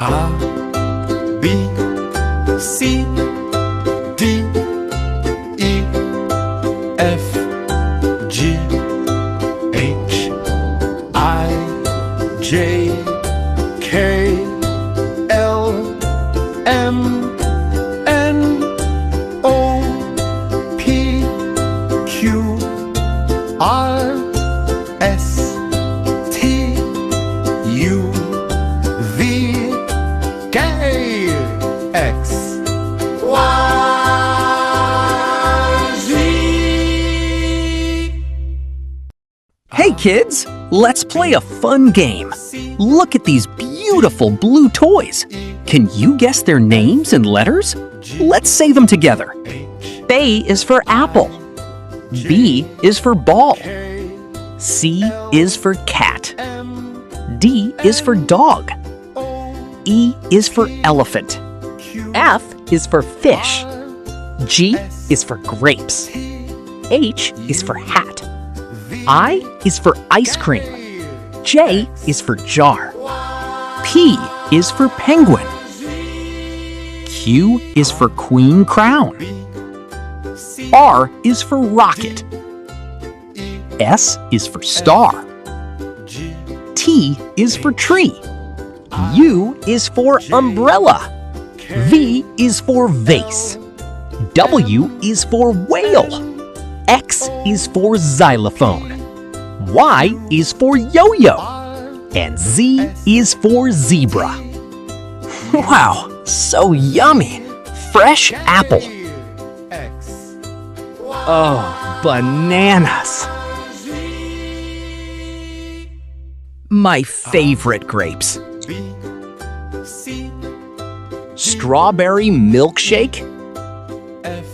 A, B, C, D, E, F, G, H, I, J, K, L, M, N, O, P, Q, R, S, T, U, V, K, X, Y, Z. Hey kids, let's play a fun game. Look at these beautiful blue toys. Can you guess their names and letters? Let's say them together. A is for apple. B is for ball. C is for cat. D is for dog. E is for elephant. F is for fish. G is for grapes. H is for hat. I is for ice cream. J is for jar. P is for penguin. Q is for queen crown. R is for rocket. S is for star. T is for tree. U is for umbrella. V is for vase. W is for whale. X is for xylophone. Y is for yo-yo. And Z is for zebra. Wow, so yummy! Fresh apple. Oh, bananas! My favorite grapes. Strawberry milkshake.